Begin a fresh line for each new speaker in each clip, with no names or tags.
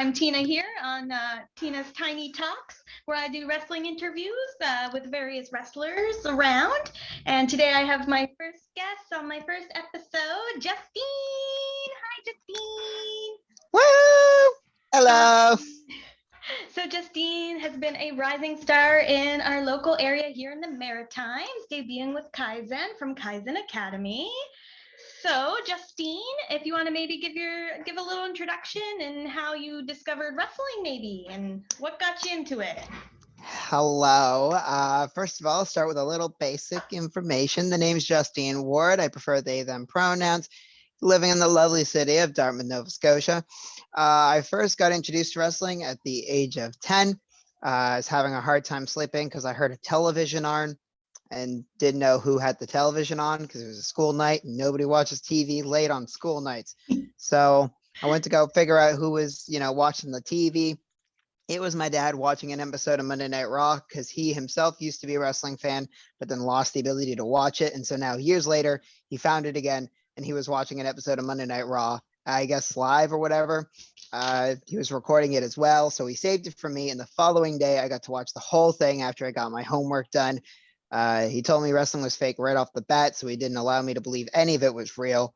I'm Tina here on Tina's Tiny Talks, where I do wrestling interviews with various wrestlers around. And today I have my first guest on my first episode, Justine. Hi, Justine.
Woo! Hello.
So Justine has been a rising star in our local area here in the Maritimes, debuting with Kaizen from Kaizen Academy. So, Justine, if you want to maybe give a little introduction and how you discovered wrestling, maybe, and what got you into it.
Hello. First of all, I'll start with a little basic information. The name's Justine Ward. I prefer they, them pronouns. Living in the lovely city of Dartmouth, Nova Scotia. I first got introduced to wrestling at the age of 10. I was having a hard time sleeping because I heard a television on and didn't know who had the television on because it was a school night and nobody watches TV late on school nights. So I went to go figure out who was, watching the TV. It was my dad watching an episode of Monday Night Raw because he himself used to be a wrestling fan, but then lost the ability to watch it. And so now years later, he found it again and he was watching an episode of Monday Night Raw, I guess live or whatever. He was recording it as well. So he saved it for me. And the following day, I got to watch the whole thing after I got my homework done. He told me wrestling was fake right off the bat, so he didn't allow me to believe any of it was real.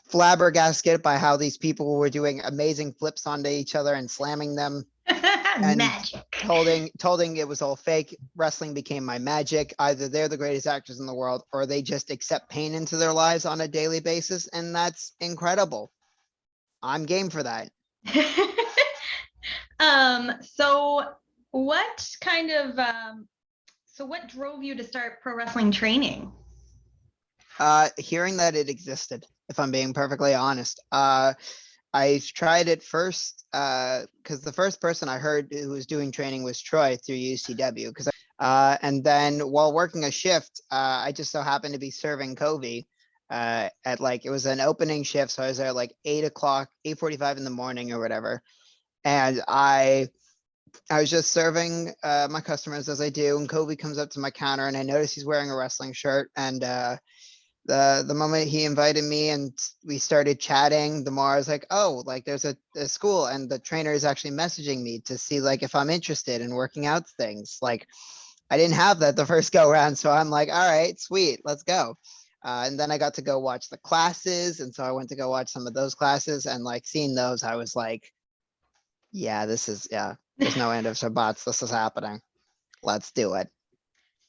Flabbergasted by how these people were doing amazing flips onto each other and slamming them. And
Magic.
told it was all fake. Wrestling became my magic. Either they're the greatest actors in the world or they just accept pain into their lives on a daily basis. And that's incredible. I'm game for that.
So what kind of so what drove you to start pro wrestling training?
Hearing that it existed, if I'm being perfectly honest. I tried it first because the first person I heard who was doing training was Troy through UCW. And then while working a shift, I just so happened to be serving Covey at it was an opening shift. So I was there at 8:45 in the morning or whatever. And I was just serving my customers as I do. And Covey comes up to my counter and I notice he's wearing a wrestling shirt. And the moment he invited me and we started chatting, the more I was like, oh, there's a school and the trainer is actually messaging me to see if I'm interested in working out things. I didn't have that the first go around. So I'm like, all right, sweet, let's go. And then I got to go watch the classes. And so I went to go watch some of those classes and seeing those, I was like, yeah, there's no end of Shabbats. This is happening. Let's do it.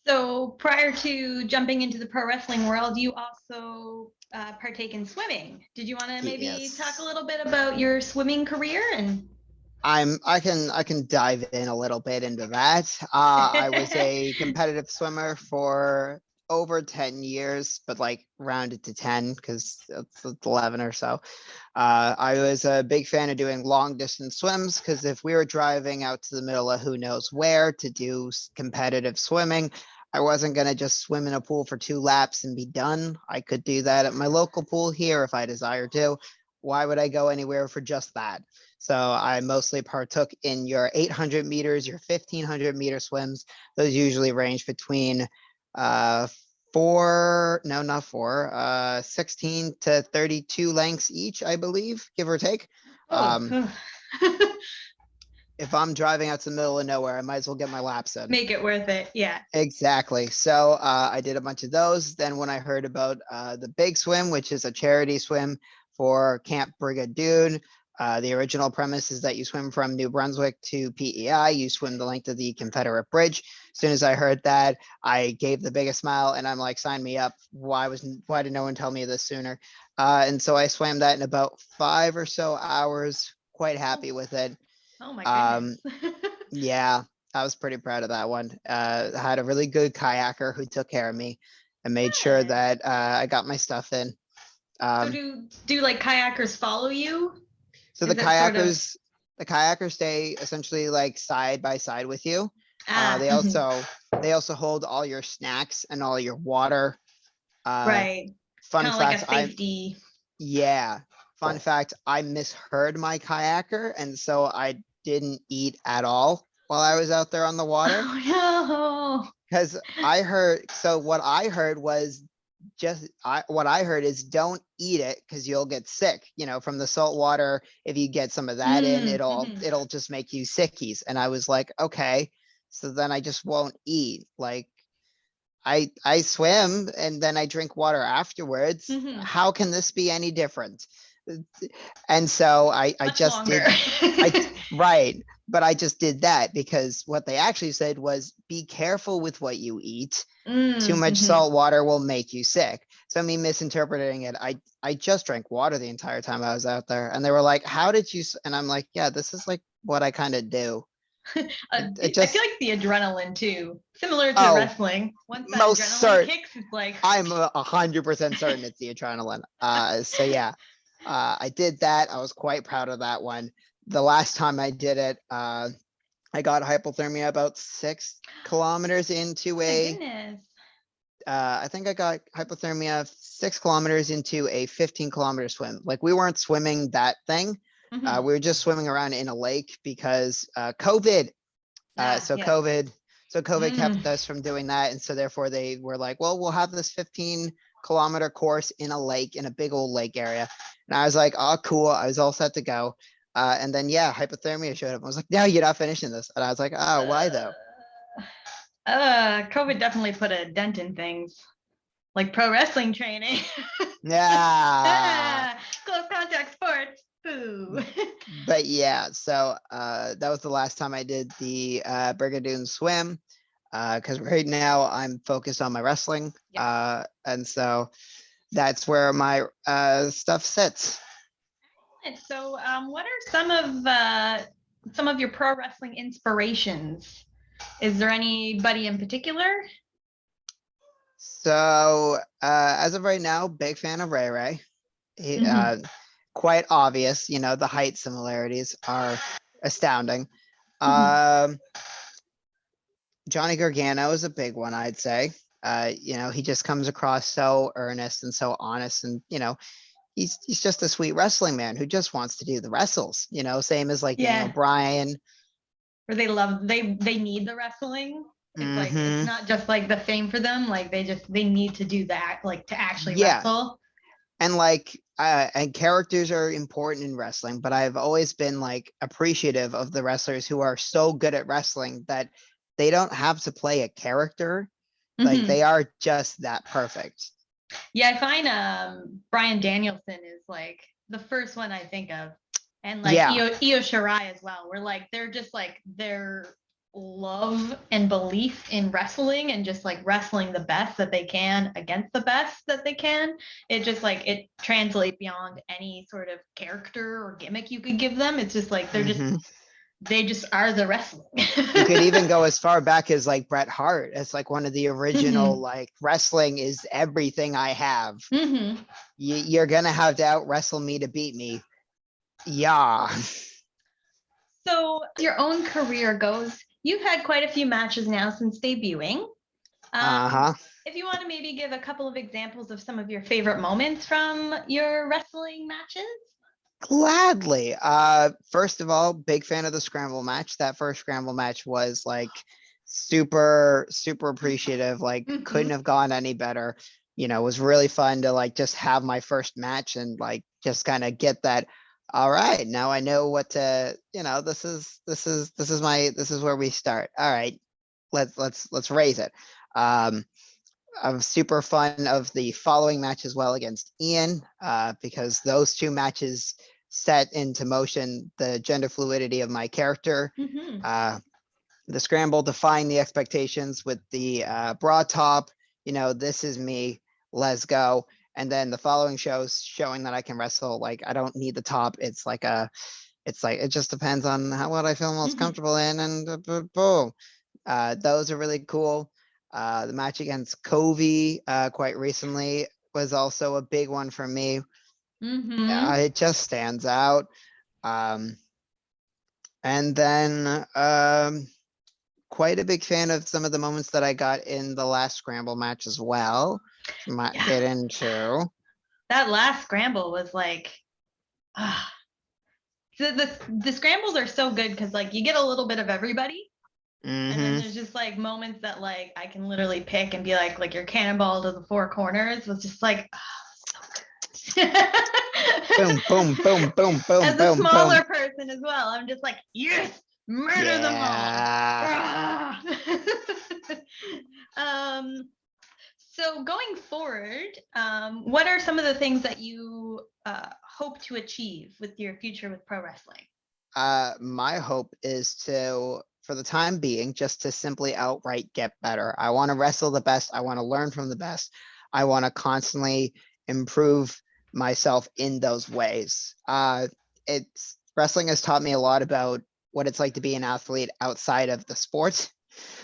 So prior to jumping into the pro wrestling world, you also partake in swimming. Did you want to maybe talk a little bit about your swimming career? And
I can dive in a little bit into that. I was a competitive swimmer for over 10 years, but rounded to 10 because it's 11 or so. I was a big fan of doing long distance swims because if we were driving out to the middle of who knows where to do competitive swimming, I wasn't going to just swim in a pool for 2 laps and be done. I could do that at my local pool here if I desire to. Why would I go anywhere for just that? So I mostly partook in your 800 meters, your 1500 meter swims. Those usually range between 16 to 32 lengths each, I believe, give or take. If I'm driving out to the middle of nowhere, I might as well get my laps in.
Make it worth it. Yeah.
Exactly. So I did a bunch of those. Then when I heard about the Big Swim, which is a charity swim for Camp Brigadoon, the original premise is that you swim from New Brunswick to PEI. You swim the length of the Confederate Bridge. As soon as I heard that, I gave the biggest smile and I'm like, sign me up. Why did no one tell me this sooner? And so I swam that in about 5 or so hours. Quite happy with it.
Oh my goodness.
Yeah, I was pretty proud of that one. I had a really good kayaker who took care of me and made sure that I got my stuff in.
So do kayakers follow you?
So the kayakers stay essentially side by side with you. They also hold all your snacks and all your water.
Right.
Fun
fact,
fact,
safety.
Fun fact, I misheard my kayaker, and so I didn't eat at all while I was out there on the water.
Oh no.
Because what I heard was what I heard is don't eat it because you'll get sick, from the salt water. If you get some of that in, it'll just make you sickies. And I was like, okay, so then I just won't eat. Like I swim and then I drink water afterwards.
Mhm.
How can this be any different? And so I
Much
just
longer.
right. But I just did that because what they actually said was be careful with what you eat. Too much salt water will make you sick. So me misinterpreting it, I just drank water the entire time I was out there. And they were like, how did you? And I'm like, yeah, this is like what I kind of do.
I feel like the adrenaline too, similar to
Oh,
wrestling. Once that
most
adrenaline kicks, it's like
I'm 100% certain it's the adrenaline. So yeah, I did that. I was quite proud of that one. The last time I did it, I got hypothermia about 6 kilometers into
my
a.
goodness.
I think I got hypothermia 6 kilometers into a 15-kilometer swim. Like we weren't swimming that thing.
Mhm.
We were just swimming around in a lake because COVID. So
Yeah.
COVID kept us from doing that. And so therefore they were like, well, we'll have this 15-kilometer course in a lake, in a big old lake area. And I was like, oh, cool. I was all set to go. And then, yeah, hypothermia showed up. I was like, no, you're not finishing this. And I was like, oh, why though?
COVID definitely put a dent in things, like pro wrestling training.
Yeah.
Close contact sports. Boo.
But yeah, so that was the last time I did the Brigadoon swim. Because right now I'm focused on my wrestling. And so that's where my stuff sits.
And so, what are some of your pro wrestling inspirations? Is there anybody in particular?
So as of right now, big fan of Ray Ray. He, quite obvious, the height similarities are astounding. Johnny Gargano is a big one, I'd say. He just comes across so earnest and so honest, and he's just a sweet wrestling man who just wants to do the wrestles. Same as like Daniel Bryan.
Where they need the wrestling. It's like it's not just like the fame for them. Like they need to do that, like to actually wrestle.
And like and characters are important in wrestling, but I've always been like appreciative of the wrestlers who are so good at wrestling that they don't have to play a character. Like they are just that perfect.
Yeah, I find Bryan Danielson is like the first one I think of. And like Io Shirai as well. Where like they're just like their love and belief in wrestling and just like wrestling the best that they can against the best that they can. It just like it translates beyond any sort of character or gimmick you could give them. It's just like they just are the wrestling.
You could even go as far back as like Bret Hart. It's like one of the original like wrestling is everything I have. You're gonna have to out wrestle me to beat me. Yeah.
So your own career goes, you've had quite a few matches now since debuting. If you want to maybe give a couple of examples of some of your favorite moments from your wrestling matches.
Gladly. First of all, big fan of the scramble match. That first scramble match was like super appreciative. Like couldn't have gone any better. It was really fun to like just have my first match and like just kind of get that. All right, now I know what to, this is where we start. All right, let's raise it. I'm super fun of the following match as well against Ian, because those two matches set into motion the gender fluidity of my character. The scramble defying the expectations with the bra top, this is me, let's go. And then the following shows showing that I can wrestle, like I don't need the top. It's like it just depends on what I feel most comfortable in, and boom. Those are really cool. The match against Covey quite recently was also a big one for me. It just stands out. And then quite a big fan of some of the moments that I got in the last scramble match as well. Might get into.
That last scramble was like, the scrambles are so good because like you get a little bit of everybody. And then
Mm-hmm.
there's just like moments that like I can literally pick and be like your cannonball to the four corners was just like, oh, so good.
Boom, boom, boom, boom, boom,
As a
boom, boom.
smaller person as well, I'm just like, yes, murder them all.
Yeah.
um, so going forward, what are some of the things that you hope to achieve with your future with pro wrestling?
My hope is to, for the time being, just to simply outright get better. I want to wrestle the best. I want to learn from the best. I want to constantly improve myself in those ways. It's wrestling has taught me a lot about what it's like to be an athlete outside of the sport.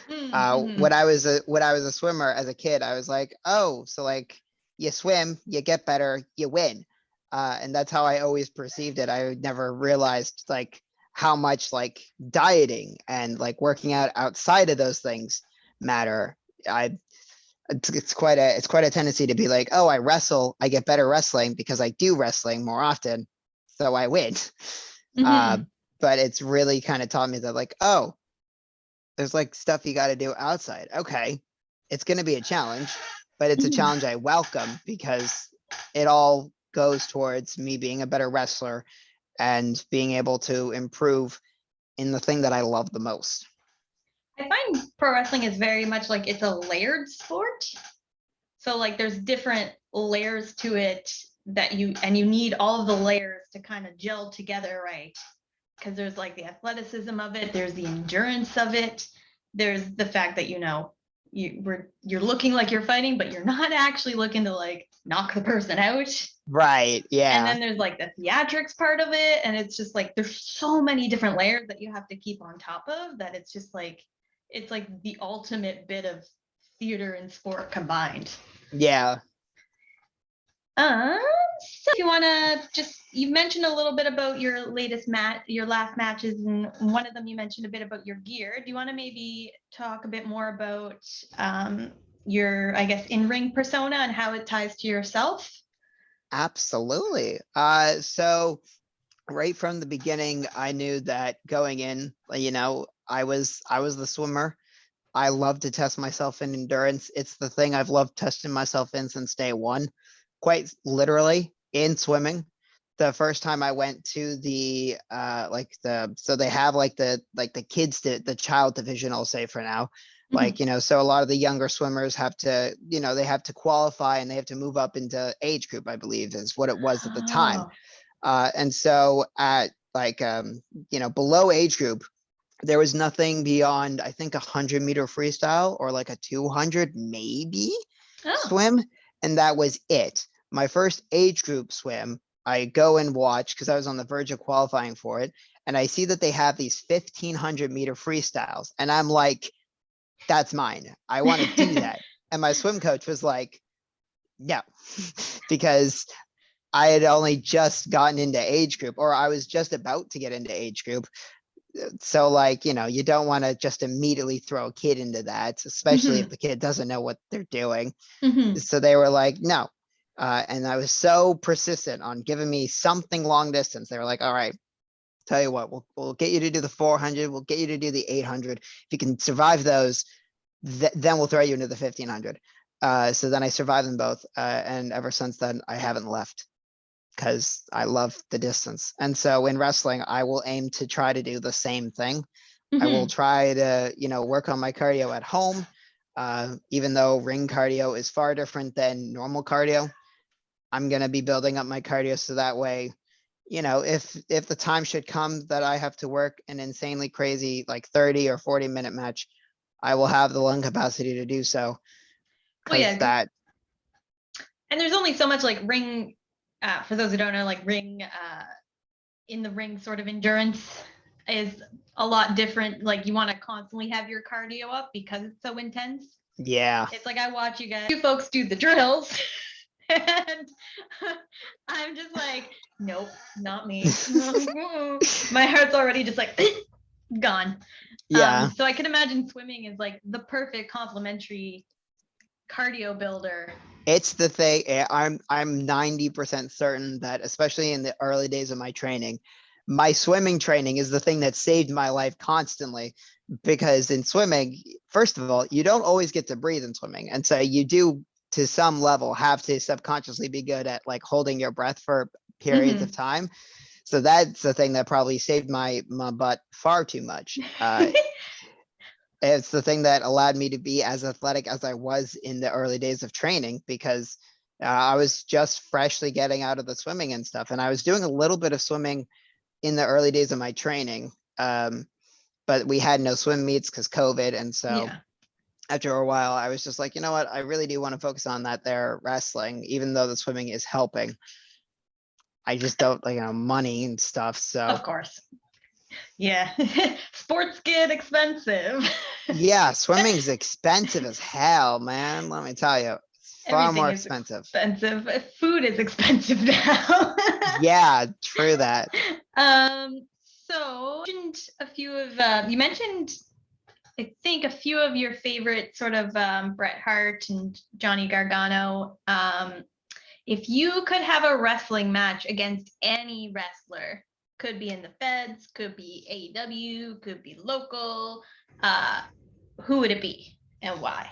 Mm-hmm.
When I was a swimmer as a kid, I was like, oh, so like you swim, you get better, you win. And that's how I always perceived it. I never realized like how much like dieting and like working out outside of those things matter. I it's quite a tendency to be like, oh, I wrestle, I get better wrestling because I do wrestling more often, so I win. Uh,
Mm-hmm.
but it's really kind of taught me that like, oh, there's like stuff you got to do outside. Okay, it's going to be a challenge, but it's a
Mm-hmm.
challenge I welcome because it all goes towards me being a better wrestler and being able to improve in the thing that I love the most.
I find pro wrestling is very much like it's a layered sport. So like there's different layers to it that you need all of the layers to kind of gel together, right? Because there's like the athleticism of it, there's the endurance of it, there's the fact that you're looking like you're fighting, but you're not actually looking to like knock the person out.
Right.
And
Yeah.
then there's like the theatrics part of it, and it's just like there's so many different layers that you have to keep on top of that it's just like it's like the ultimate bit of theater and sport combined.
Yeah.
Um, so if you want to just, you mentioned a little bit about your latest match, your last matches, and one of them you mentioned a bit about your gear. Do you want to maybe talk a bit more about your, I guess, in-ring persona and how it ties to yourself?
Absolutely. So right from the beginning, I knew that going in, I was the swimmer. I love to test myself in endurance. It's the thing I've loved testing myself in since day one, quite literally in swimming. The first time I went to the so they have like the kids the child division, I'll say for now.
Mm-hmm.
So a lot of the younger swimmers have to, they have to qualify and they have to move up into age group, I believe is what it was at the time.
Oh.
And so at below age group, there was nothing beyond, I think, 100-meter freestyle or like a 200 maybe
Oh.
swim, and that was it. My first age group swim, I go and watch because I was on the verge of qualifying for it, and I see that they have these 1,500-meter freestyles, and I'm like, that's mine. I want to do that. And my swim coach was like, no, because I had only just gotten into age group, or I was just about to get into age group. So you don't want to just immediately throw a kid into that, especially if
Mm-hmm.
the kid doesn't know what they're doing.
Mm-hmm.
So they were like, no. And I was so persistent on giving me something long distance. They were like, all right, tell you what, we'll get you to do the 400. We'll get you to do the 800. If you can survive those, then we'll throw you into the 1,500. So then I survived them both. And ever since then, I haven't left because I love the distance. And so in wrestling, I will aim to try to do the same thing. I will
Mm-hmm.
try to, work on my cardio at home, even though ring cardio is far different than normal cardio. I'm going to be building up my cardio so that way, if the time should come that I have to work an insanely crazy like 30 or 40-minute match, I will have the lung capacity to do so.
Well,
Because
yeah,
that,
and there's only so much like ring, for those who don't know, like ring, in the ring sort of endurance is a lot different. Like you want to constantly have your cardio up because it's so intense.
yeah,
It's like I watch you folks do the drills, and I'm just like, nope, not me. My heart's already just like gone.
yeah.
So I can imagine swimming is like the perfect complementary cardio builder.
It's the thing. I'm 90% certain that, especially in the early days of my training, my swimming training is the thing that saved my life constantly, because in swimming, first of all, you don't always get to breathe in swimming. And so you do, to some level, have to subconsciously be good at like holding your breath for periods of time. So that's the thing that probably saved my butt far too much. It's the thing that allowed me to be as athletic as I was in the early days of training, because I was just freshly getting out of the swimming and stuff. And I was doing a little bit of swimming in the early days of my training. But we had no swim meets because COVID. And so
Yeah.
after a while, I was just like, you know what? I really do want to focus on that there wrestling, even though the swimming is helping. I just don't, like, money and stuff. So
Of course. Yeah. Sports get expensive.
yeah, swimming's expensive as hell, man. Let me tell you, it's far
Everything
more
is
expensive.
expensive. Food is expensive now.
Yeah, true that.
So you mentioned, I think, a few of your favorite sort of Bret Hart and Johnny Gargano. If you could have a wrestling match against any wrestler, could be in the feds, could be AEW, could be local, who would it be and why?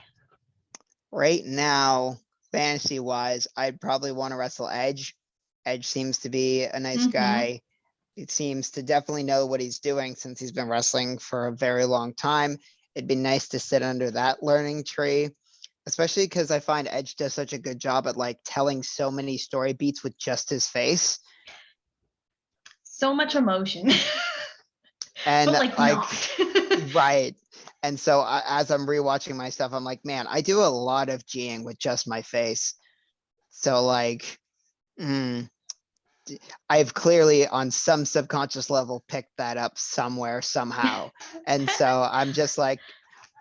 Right now, fantasy wise, I'd probably want to wrestle Edge. Edge seems to be a nice guy. It seems to definitely know what he's doing since he's been wrestling for a very long time. It'd be nice to sit under that learning tree, especially because I find Edge does such a good job at like telling so many story beats with just his face.
So much emotion.
And
but like
like,
not.
right. And so as I'm rewatching my stuff, I'm like, man, I do a lot of G'ing with just my face. So like, I've clearly on some subconscious level picked that up somewhere, somehow. And so I'm just like,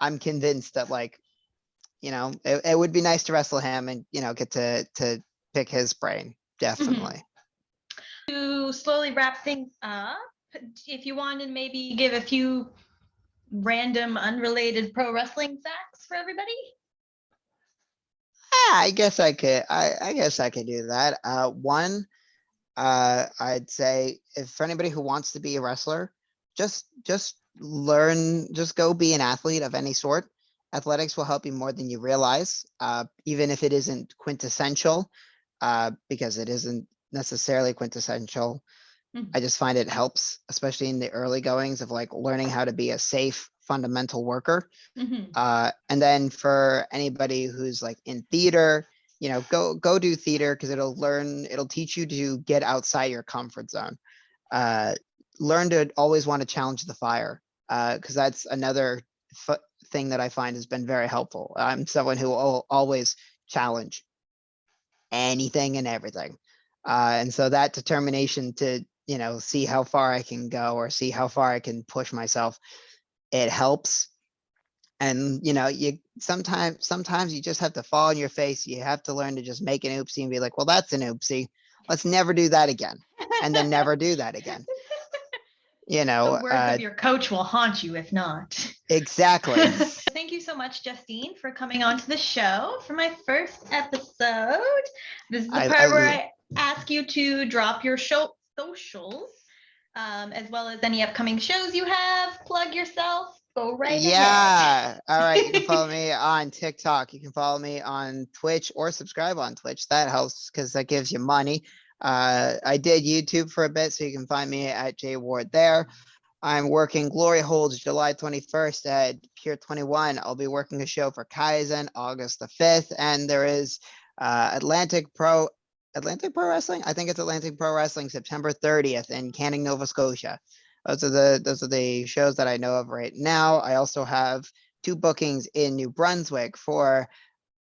I'm convinced that like, it would be nice to wrestle him and, get to pick his brain. Definitely.
To slowly wrap things up, if you wanted to maybe give a few random unrelated pro wrestling facts for everybody.
Yeah, I guess I could. I guess I could do that. One, I'd say, if for anybody who wants to be a wrestler, just learn, just go be an athlete of any sort. Athletics will help you more than you realize, even if it isn't quintessential, because it isn't necessarily quintessential. I just find it helps, especially in the early goings of like learning how to be a safe fundamental worker. And then for anybody who's like in theater, go do theater, because it'll teach you to get outside your comfort zone. Learn to always want to challenge the fire, because that's another thing that I find has been very helpful. I'm someone who will always challenge anything and everything. And so that determination to, see how far I can go or see how far I can push myself, it helps. And you sometimes you just have to fall on your face. You have to learn to just make an oopsie and be like, well, that's an oopsie. Let's never do that again. And then never do that again.
The words of your coach will haunt you if not.
Exactly.
Thank you so much, Justine, for coming on to the show for my first episode. This is the part where I ask you to drop your socials, as well as any upcoming shows you have. Plug yourself. Go right ahead.
All right. You can follow me on TikTok. You can follow me on Twitch or subscribe on Twitch. That helps because that gives you money. I did YouTube for a bit, so you can find me at J Ward there. I'm working Glory Holds July 21st at Pier 21. I'll be working a show for Kaizen August the 5th. And there is Atlantic Pro Wrestling. I think it's Atlantic Pro Wrestling September 30th in Canning, Nova Scotia. Those are the shows that I know of right now. I also have 2 bookings in New Brunswick for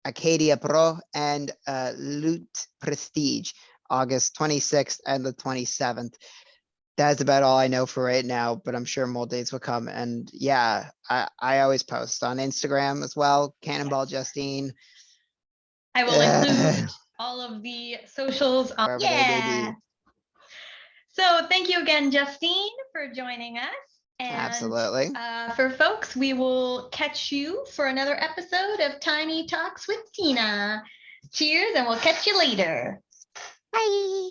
Acadia Pro and Loot Prestige, August 26th and the 27th. That's about all I know for right now, but I'm sure more dates will come. And yeah, I always post on Instagram as well, Cannonball Justine.
I will include all of the socials. Yeah. So thank you again, Justine, for joining us. And
absolutely.
For folks, we will catch you for another episode of Tiny Talks with Tina. Cheers, and we'll catch you later.
Bye.